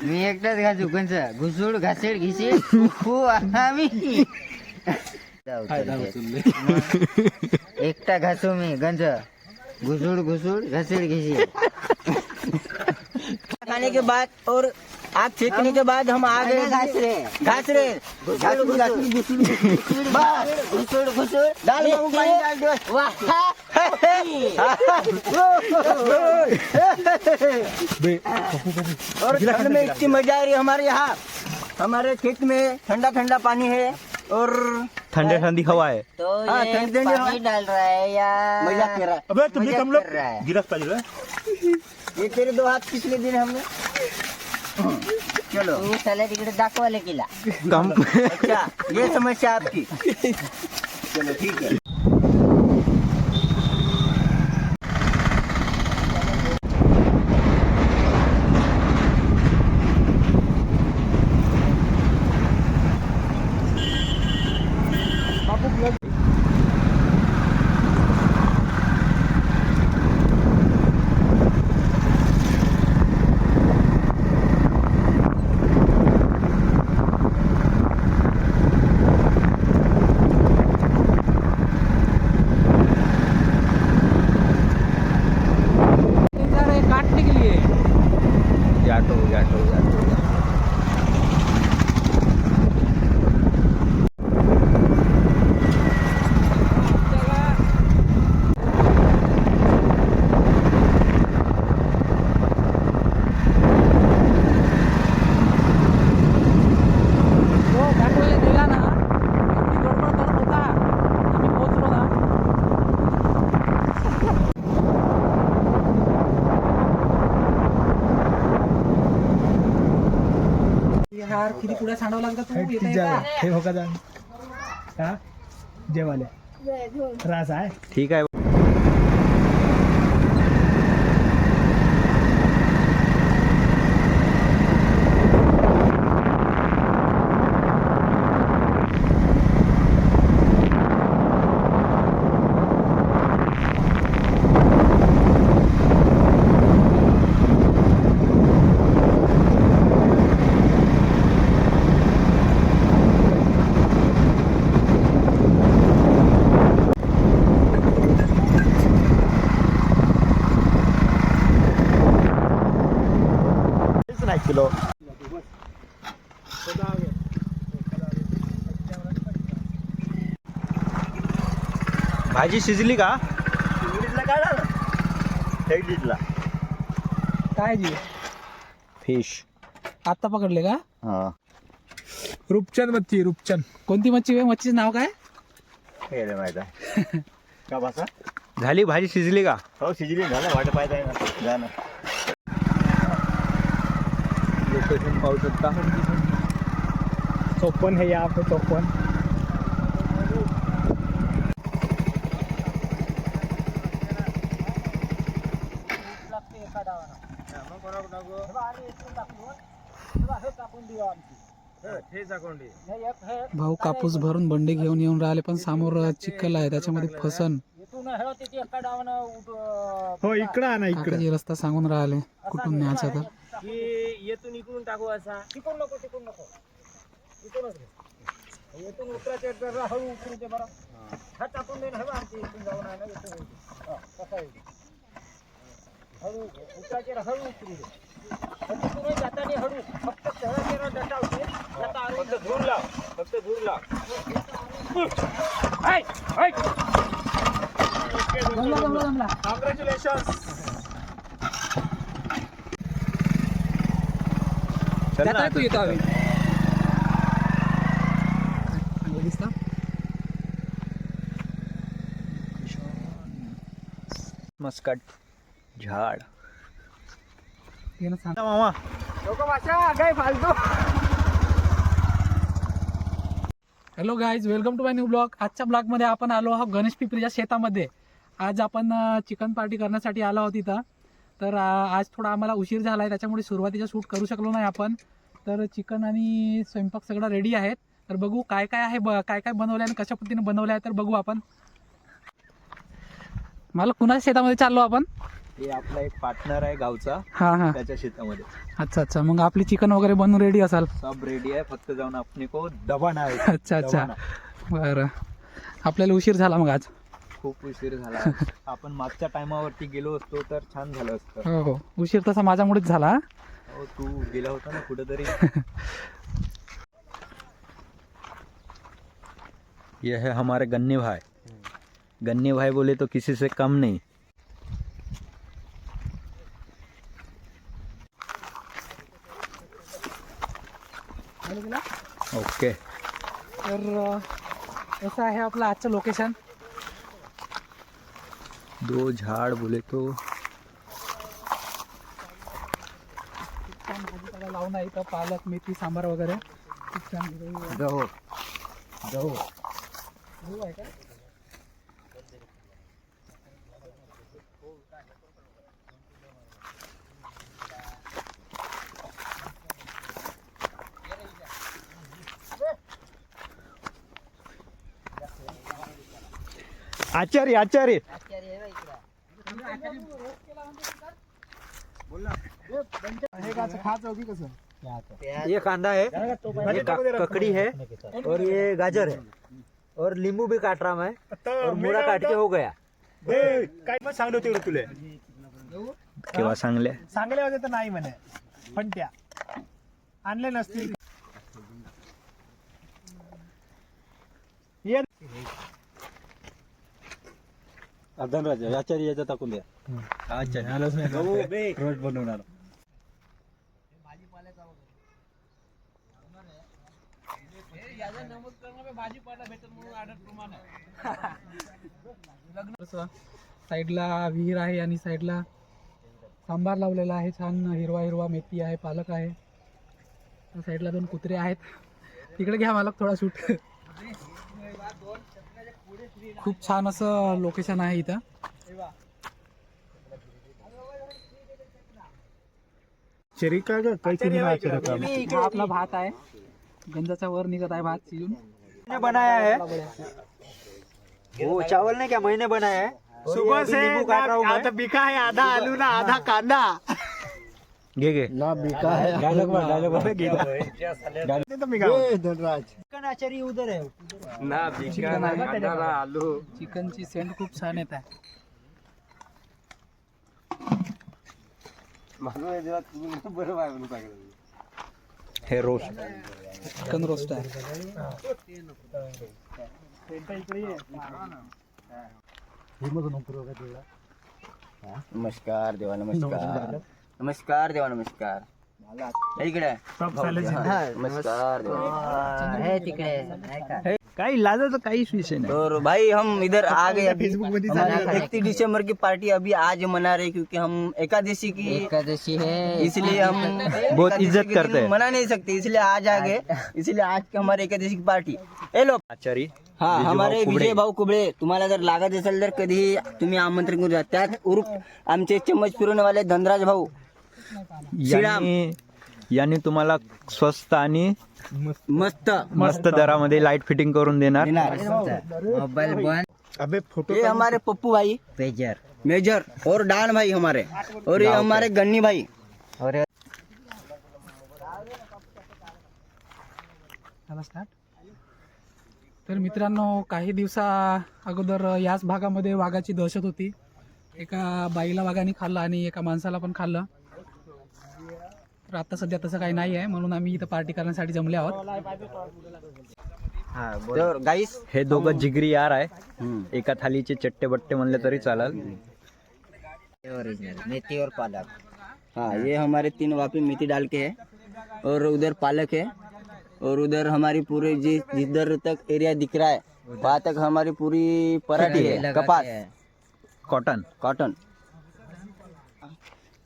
मी एकटाच घासू कंच घुसूड घासेड घिसेड फू आम्ही एकटा घासू मी गंज घुसूड घुसूड घसेड घिसेड। खाने के बाद और आग फेंकने के बाद हम आ गए घास रहे घुसूड़ घुसूड़ डाल पानी डाल दो। और ठंड में इतनी मजा आ रही है हमारे यहाँ। हमारे खेत में ठंडा ठंडा पानी है और ठंडी ठंडी हवा है। तो ठंडी पानी डाल रहा है या मजाक कर रहा है? अबे तुमने मजाक कम लोग कर रहा है। गिरफ्त पाहिजे ये तेरे 2 हाथ पिछले दिन हमने चलो तू साले तिकडे दाखवायला केला। अच्छा ये समस्या आपकी। चलो ठीक है। काटने के लिए जाटो जाटो जाटो यार किती पुढे सांडावं लागतं तू येता येता? हे हो का जाण हा जेवाले त्रास आहे ठीक आहे। किलो भाजी शिजली का? काय जी फिश आता पकडले का? हा रूपचंद मच्छी रूपचंद कोणती मच्छी आहे? मच्छीचं नाव काय? हे माहित आहे का बसा झाली भाजी शिजली का? हो शिजली झालं वाट पाहिजे ना जाणं लोकेशन पाहू शकता 54 है यहाँ पे 54 भाऊ कापूस भरून बंडे घेऊन येऊन राहिले पण समोर चिखल आहे त्याच्यामध्ये फसन हो इकडं आणा इकडं काकाजी रस्ता सांगून राहिले कुठून न्यायचा तर येथून इकडून टाकू असा तिकडून नको इकडूनच घे येथून उतरायचे जरा हळू उतरू दे बरं हा टाकून दे ना हवा आमची इथून जाऊन आहे ना इथून कसा येईल हळू उतरायचे हळू उतरू दे तिथून जाताना हळू फक्त सरळ दटावते आता आरोग्य धूर लाव फक्त धूर लाव कॉंग्रॅच्युलेशन तू येतो आम्ही मस्कट झाड मामा hello guys welcome to my new blog. आजच्या ब्लॉगमध्ये आपण आलो आहोत गणेश पिपरीच्या शेतामध्ये। आज आपण चिकन पार्टी करण्यासाठी आलो आहोत इथं। तर आज थोडा आम्हाला उशीर झाला आहे त्याच्यामुळे सुरुवातीचा शूट करू शकलो नाही आपण। तर चिकन आणि स्वयंपाक सगळं रेडी आहेत। तर बघू काय काय आहे काय काय बनवलं आणि कशा पद्धतीने बनवलं आहे तर बघू आपण। मला कुणाच्या शेतामध्ये चाललो आपण? हे आपला एक पार्टनर आहे गावचा, हा हा, त्याच्या शेतामध्ये. अच्छा अच्छा. मग आपली चिकन वगैरे बनवून रेडी असाल. सब रेडी आहे, फक्त जाऊन अपने को दबाना आहे. अच्छा अच्छा, बरं. आपल्याला उशीर झाला मग आज. खूप उशीर झाला. आपण मागच्या टायमावरती गेलो असतो तर छान झालं असतं. हो हो, उशीर तसा माझ्यामुळेच झाला. हो, तू गेला होता ना कुठेतरी. ये है हमारे गन्ने भाई. गन्ने भाई बोले तो किसी से कम नहीं. ओके. तर असं आहे आपलं आजचं लोकेशन. 2 झाड बोले तो छान भाजीपाला लावून आहे इथं, पालक, मेथी, सांबार वगैरे खूप छान. गहू गहू आहे का? आचारी आचारी. ये कांदा है, ये ककड़ी है, और ये गाजर है, और नींबू भी काट रहा मैं, और मुड़ा काट के हो गया. काय पण सांगले होते रे तुले. केव्हा सांगले? सांगले होते तर नाही म्हणे, पण त्या आणले नसतील. ये धनराज आचारी याचा टाकून द्या. अच्छा रोज बनवणार. साईडला विहीर आहे आणि साईडला सांबार लावलेला आहे छान, हिरवा हिरवा. मेथी आहे, पालक आहे. साईडला 2 कुत्रे आहेत. तिकडे घ्या मला थोडा शूट. खूप छान असं लोकेशन आहे इथं. चरिका हा आपला भात आहे, गंजाच्या वर निघत आहे भात शिजून. मैंने बनाया है वो चावल ने, क्या मैंने बनाया है. सुबह से नींबू काट रहा हूं मैं. आता बिका है आधा आलू ना आधा कांदा. घे ना बिका है. डायलॉग धनराज आचारी उधर है ना. चिकन आलू, चिकनची सेंट खूप छान येत आहे. हे रोस्ट. चिकन रोस्ट आहे. नमस्कार देवा, नमस्कार. नमस्कार देवा, नमस्कार. इकडे नमस्कार देवा. काही लाजाचं काहीच विषय नाही. और भाई हम इधर आ गए अभी. हमारी 31 दिसंबर की पार्टी अभी आज मना रहे, क्योंकि हम एकादशी है, इसलिए हम बहुत इज्जत करते हैं. मना नहीं सकते, इसलिए आज आ गए. इसलिए आज की हमारी एकादशी की पार्टी. हेलो आचारी हा, विजय हमारे भाऊ कुबडे. विजय भाऊ कुबळे. तुम्हाला जर लागत असेल तर कधी तुम्ही आमंत्रण करू शकता. त्यात उर्फ आमचे चम्मच फिरवणेवाले धनराज भाऊ. यांनी तुम्हाला स्वस्त आणि मस्त मस्त दरामध्ये लाईट फिटिंग करून देणार. मोबाइल बंद. अबे फोटो ये हमारे पप्पू भाई मेजर और डान भाई हमारे, और ये हमारे गन्नी भाई. और तर मित्रांनो, काही दिवसा अगोदर याच भागामध्ये वाघाची दहशत होती. एका बाईला वाघाने खाल्लं आणि एका माणसाला पण खाल्लं. तर आता सध्या तसं काही नाही आहे, म्हणून आम्ही इथं पार्टी करण्यासाठी जमले आहोत. तर गाईस हे दोघं जिगरी यार आहे. एका थालीचे चट्टे बट्टे म्हणले तरी चालेल. मेथी और पालक. हाँ, ये हमारे 3 वापी मेथी डाल के है, और उधर पालक है, और उधर हमारी पूरी जिधर तक एरिया दिख रहा है वहाँ तक हमारी पूरी पराठी है, कपास, कॉटन. कॉटन.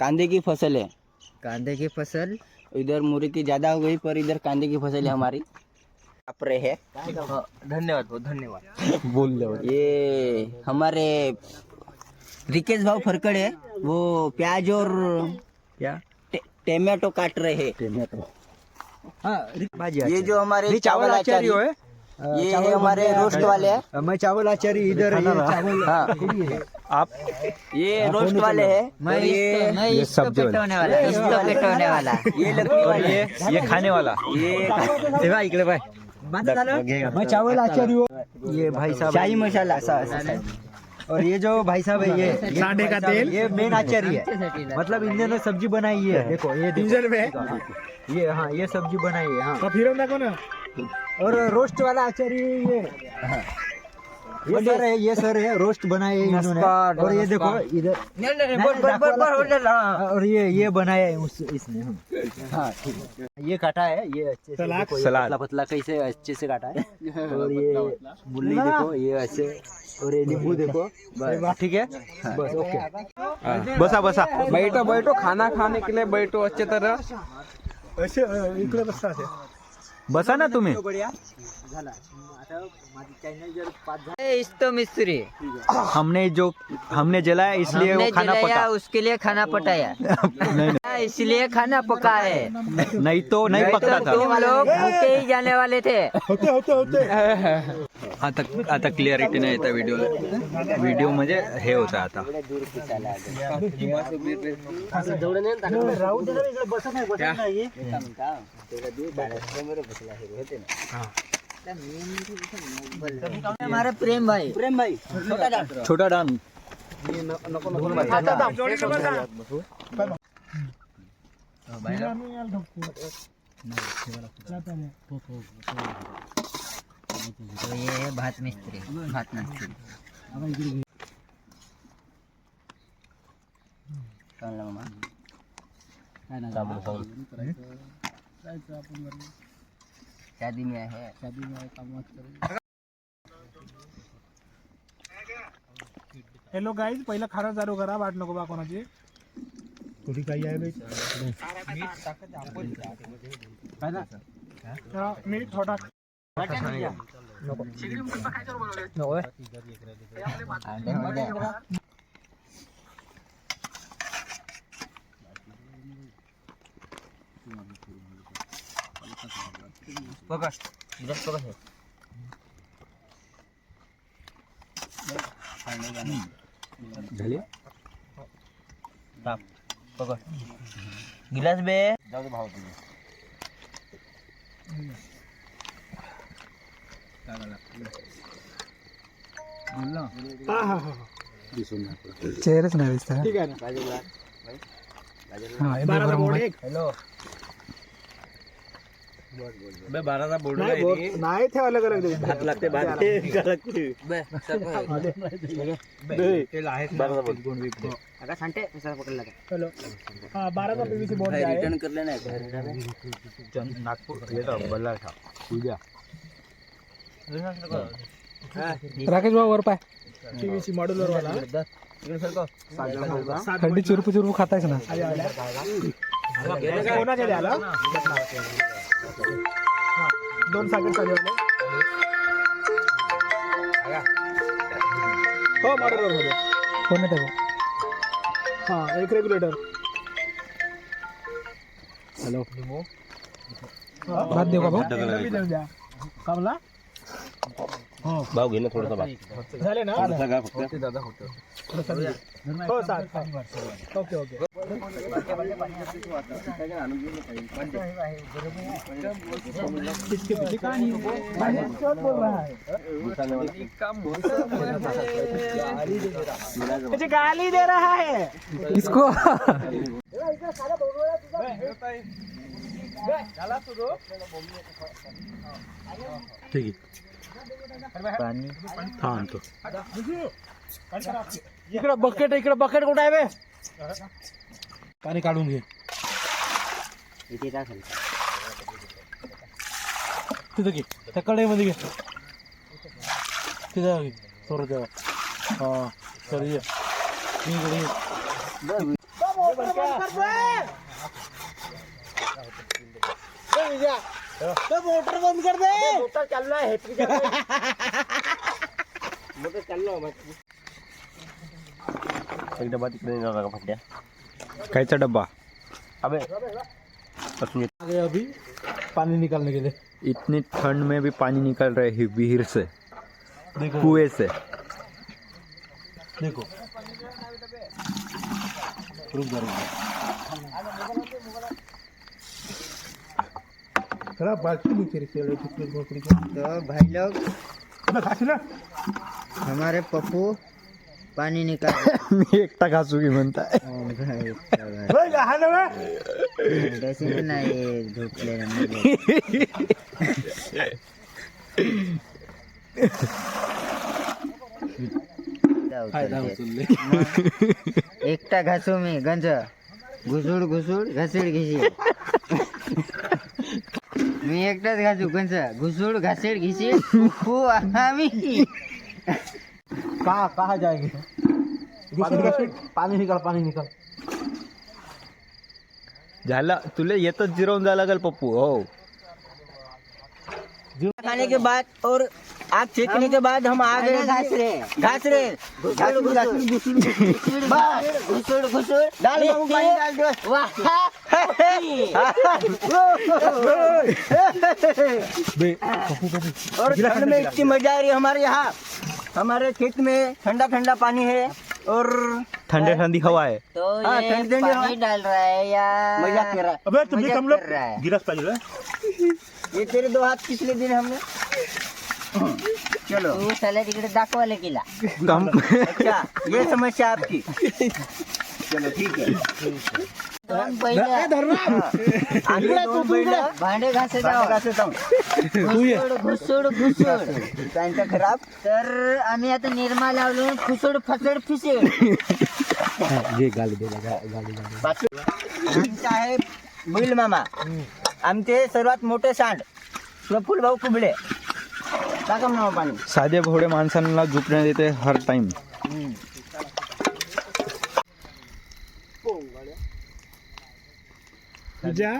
कांदे की फसल है. कांदे की फसल. इधर मूरी की ज्यादा हो गई, पर इधर कांदे की फसल है हमारी. अपरे है. धन्यवाद बहुत धन्यवाद. बोल. ये हमारे रिकेश भाव फरकड़ है, वो प्याज और क्या टमाटो काट रहे हैं. टोमॅटो. ये जो हमारे चावल आचारी ये हमारे रोस्ट वाले हैं. मैं चावल आचारी इधर हाँ, आप ये रोस्ट वाले है मैं और ये ये सब्जी वाला पेटवने वाला इसको पेटवने वाला ये लकड़ी और वाले ये खाने वाला ये भाई इकडे भाई मैं चावल आचार्य हूँ ये भाई साहब शाही मसाला और ये जो भाई साहब है ये सांडे का तेल ये मेन आचार्य है मतलब इन्होंने सब्जी बनाई है देखो ये डीजल में ये हाँ ये सब्जी बनाई है हाँ तो फिर देखो ना और रोस्ट वाला आचार्य ये सर है रोस्ट बनाए है इन्होंने और ये देखो इधर और ये बनाया है इसने हाँ ठीक है ये काटा है ये अच्छे से देखो, ये पतला पतला कैसे अच्छे से काटा है और ये मूली देखो ये ऐसे और ये नींबू देखो बस ठीक है बस ओके बसा बसा बैठो बैठो खाना खाने के लिए बैठो अच्छे तरह असे इकडे बसता असे बसा ना तुम्ही इसको मिस्त्री हमने जलाया इसलिए वो हमने खाना जलाया पका उसके लिए खाना पकाया नहीं इसलिए खाना पका है नहीं तो नहीं पकता था तुम लोग भूखे ही जाने वाले थे होते आता क्लिअरिटी नाही येता व्हिडिओ म्हणजे हे होतं आता हमारा प्रेम भाई छोटा डान तो ये है भात मिस्त्री शादी में है हॅलो गाईज पहिला खारा चालू करा वाट नको बा कोणाची तुझी काही आहे मी थोडा झाली गिलास बे चेहरेच नाही दिसत ठीक आहे ना बाराचा बोर्ड एक नाही ते अलग अलग भात लागते भात हॅलो हा 12चा पीव्हीसी बोर्ड आहे रिटर्न करले नाही नागपूर बल्लारठा उद्या राकेश भाऊ वर पाय पीव्हीसी मॉड्युलर वाला थंडी चुरपू चुरपू खातायच ना कोणाच्या द्याला 2 साखर चालू हो मॉड्युलर मध्ये कोण आहे हा एक रेग्युलेटर हॅलो भात देऊ का भाऊ द्या कामला भाऊ घे ना थोडासा भात झाले ना फक्त दादा होतं हो 7 ओके ओके गाली दे रहा है इसको ठीक आहे हा आणतो इकडे बकेट कुठे आहे बे पाणी काढून घे तिथं घे त्या कढईमध्ये घे तिथं घे सोड तेव्हा हा सर ये इकडे ये. मोटर बंद कर दे मोटर चालू आहे मोटर चालू आहे एक डब्बा तिकडे का फट्या कायचा डब्बा अबे आगे अभी पानी निकालने के लिए इतनी ठंड में भी पानी निकल रहे हैं विहीर से कुएं से देखो तो भाई लोग हमारे पप्पू पानी निकाल मी एकटा घासू की म्हणताय नाही झोपले एकटा घासू मी गंज घुसूड घुसूड घसीड घिसीड मी एकटाच घासू गंज घुसूड घासीड घिसीड पप्पू आम्ही कहाँ जाएंगे पानी निकाल झालं तुला येतच जिरवून जायला लागेल पप्पू हो खाने के बाद और आग सेकने के बाद हम आ गए घास रे घुसुड़ घुसुड़ डाल पानी डाल दो और ठंड में इतनी मजा आ रही है हमारे यहाँ हमारे खेत में ठंडा ठंडा पानी है और ठंडी ठंडी हवा आहे तो हाँ, ये ठंडी ठंडी पानी डाल रहा है या मजाक कर रहा है अबे तुमने मजाक कम लोग कर रहा है गिलास पाहिजे ये तेरे 2 हाथ पिछले दिन हमने चलो तू साला तिकडे दाखवायला गेला काम अच्छा ये समस्या आपकी चलो ठीक है दोन बैल आम्ही 2 बैल भांडे घासत आहोत. घासत आहोत. घुसूड घुसूड त्यांचा खराब तर आम्ही आता निरमा लावलो खुसड फसड फिसड आमचा आहे बैल मामा आमचे सर्वात मोठे सांड प्रफुल्ल भाऊ कुबळे टाका नाव पाणी साधे भोळे माणसांना झोपण्यात येते हर टाइम विजया